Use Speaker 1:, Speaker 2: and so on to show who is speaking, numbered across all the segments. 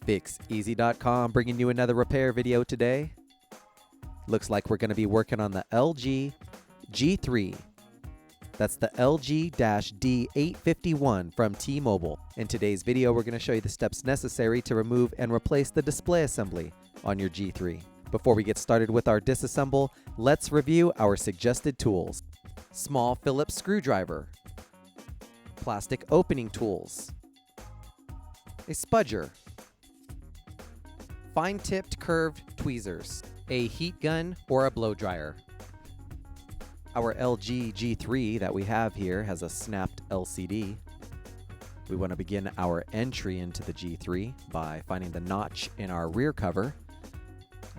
Speaker 1: Fixez.com bringing you another repair video today. Looks like we're going to be working on the LG G3. That's the LG-D851 from T-Mobile. In today's video, we're going to show you the steps necessary to remove and replace the display assembly on your G3. Before we get started with our disassemble, let's review our suggested tools. Small Phillips screwdriver, plastic opening tools, a spudger, fine-tipped curved tweezers, a heat gun or a blow dryer. Our LG G3 that we have here has a snapped LCD. We want to begin our entry into the G3 by finding the notch in our rear cover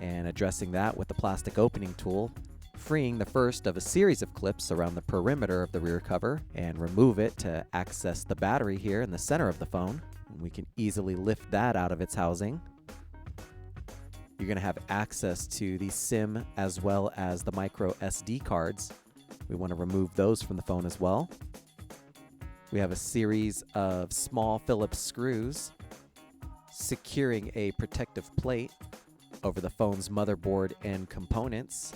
Speaker 1: and addressing that with the plastic opening tool, freeing the first of a series of clips around the perimeter of the rear cover, and remove it to access the battery here in the center of the phone. We can easily lift that out of its housing. You're going to have access to the SIM as well as the micro SD cards. We want to remove those from the phone as well. We have a series of small Phillips screws securing a protective plate over the phone's motherboard and components.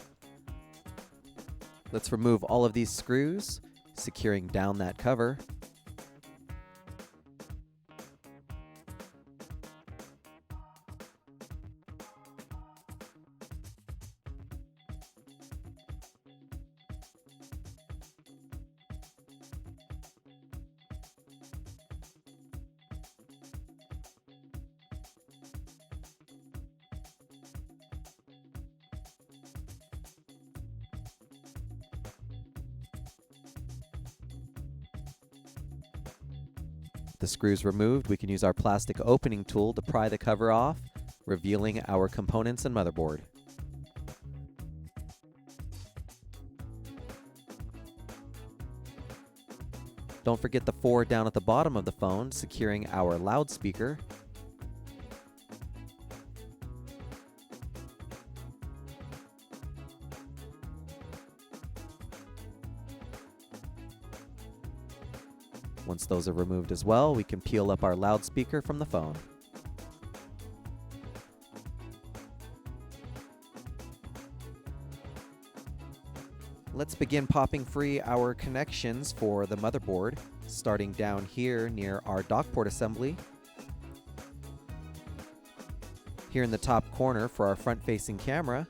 Speaker 1: Let's remove all of these screws, securing down that cover. The screws removed, we can use our plastic opening tool to pry the cover off, revealing our components and motherboard. Don't forget the 4 down at the bottom of the phone, securing our loudspeaker. Once those are removed as well, we can peel up our loudspeaker from the phone. Let's begin popping free our connections for the motherboard, starting down here near our dock port assembly. Here in the top corner for our front-facing camera.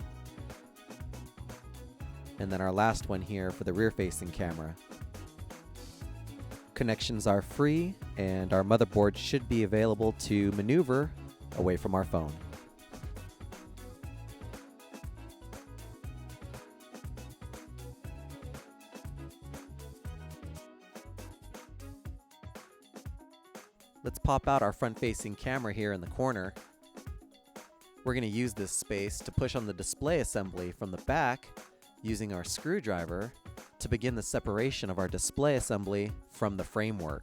Speaker 1: And then our last one here for the rear-facing camera. Connections are free, and our motherboard should be available to maneuver away from our phone. Let's pop out our front-facing camera here in the corner. We're going to use this space to push on the display assembly from the back using our screwdriver to begin the separation of our display assembly from the framework.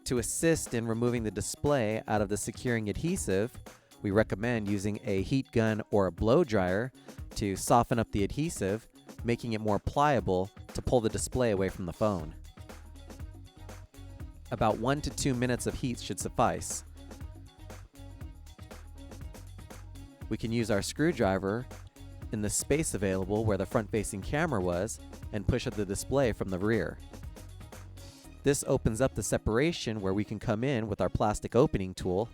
Speaker 1: To assist in removing the display out of the securing adhesive, we recommend using a heat gun or a blow dryer to soften up the adhesive, making it more pliable to pull the display away from the phone. About 1 to 2 minutes of heat should suffice. We can use our screwdriver in the space available where the front-facing camera was and push at the display from the rear. This opens up the separation where we can come in with our plastic opening tool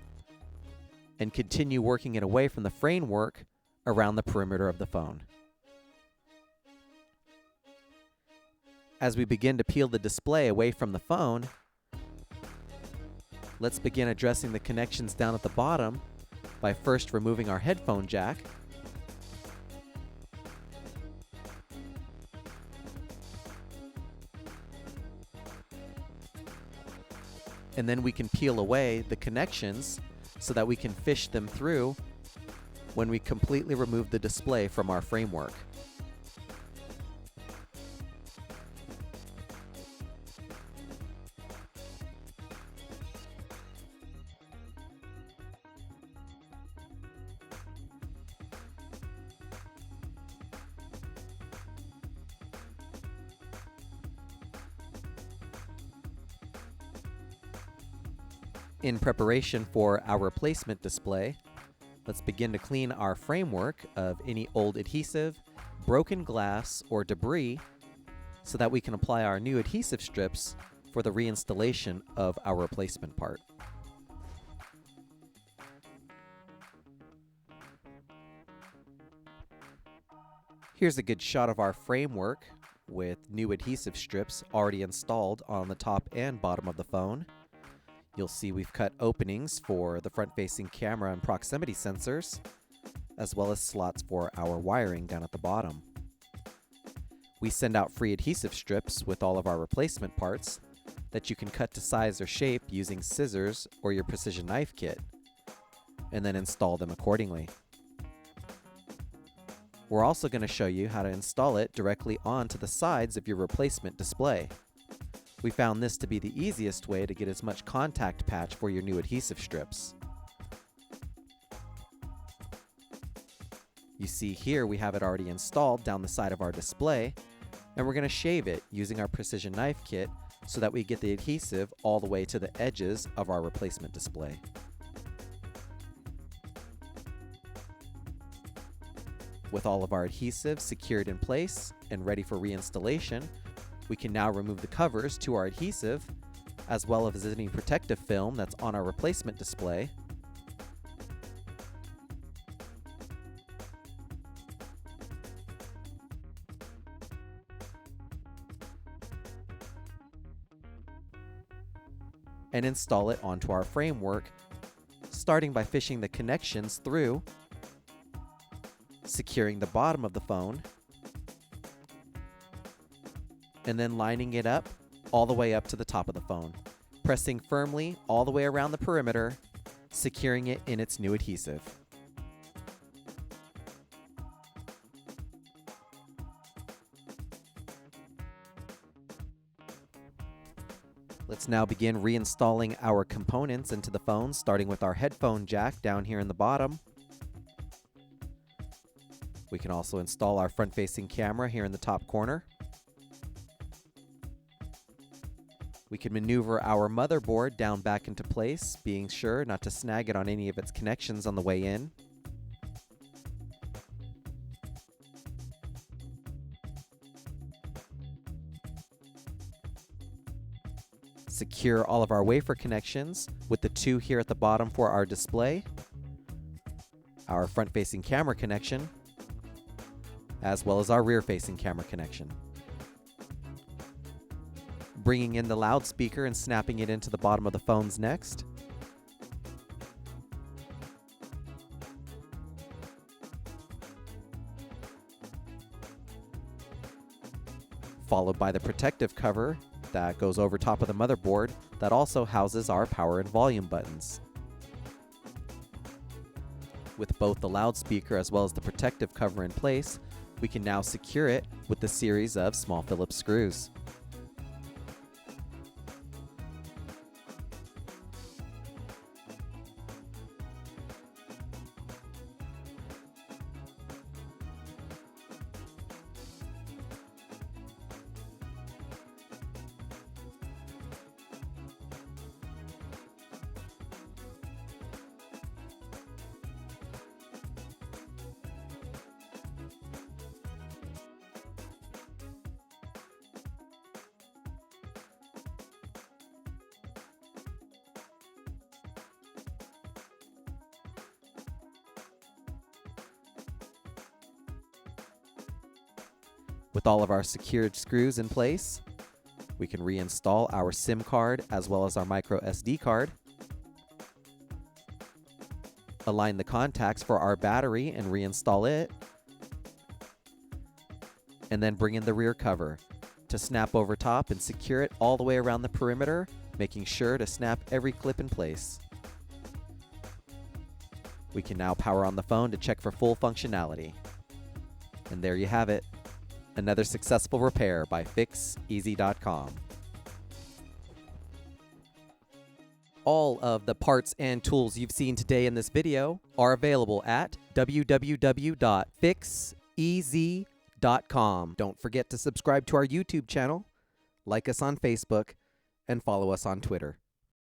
Speaker 1: and continue working it away from the framework around the perimeter of the phone. As we begin to peel the display away from the phone, let's begin addressing the connections down at the bottom by first removing our headphone jack. And then we can peel away the connections so that we can fish them through when we completely remove the display from our framework. In preparation for our replacement display, let's begin to clean our framework of any old adhesive, broken glass, or debris so that we can apply our new adhesive strips for the reinstallation of our replacement part. Here's a good shot of our framework with new adhesive strips already installed on the top and bottom of the phone. You'll see we've cut openings for the front-facing camera and proximity sensors, as well as slots for our wiring down at the bottom. We send out free adhesive strips with all of our replacement parts that you can cut to size or shape using scissors or your precision knife kit, and then install them accordingly. We're also going to show you how to install it directly onto the sides of your replacement display. We found this to be the easiest way to get as much contact patch for your new adhesive strips. You see here we have it already installed down the side of our display, and we're going to shave it using our precision knife kit so that we get the adhesive all the way to the edges of our replacement display. With all of our adhesive secured in place and ready for reinstallation, we can now remove the covers to our adhesive, as well as any protective film that's on our replacement display. And install it onto our framework, starting by fishing the connections through, securing the bottom of the phone, and then lining it up all the way up to the top of the phone, pressing firmly all the way around the perimeter, securing it in its new adhesive. Let's now begin reinstalling our components into the phone, starting with our headphone jack down here in the bottom. We can also install our front-facing camera here in the top corner. We can maneuver our motherboard down back into place, being sure not to snag it on any of its connections on the way in. Secure all of our wafer connections with the two here at the bottom for our display, our front-facing camera connection, as well as our rear-facing camera connection. Bringing in the loudspeaker and snapping it into the bottom of the phones next. Followed by the protective cover that goes over top of the motherboard that also houses our power and volume buttons. With both the loudspeaker as well as the protective cover in place, we can now secure it with the series of small Phillips screws. With all of our secured screws in place, we can reinstall our SIM card as well as our micro SD card. Align the contacts for our battery and reinstall it. And then bring in the rear cover to snap over top and secure it all the way around the perimeter, making sure to snap every clip in place. We can now power on the phone to check for full functionality. And there you have it. Another successful repair by Fixez.com. All of the parts and tools you've seen today in this video are available at www.Fixez.com. Don't forget to subscribe to our YouTube channel, like us on Facebook, and follow us on Twitter.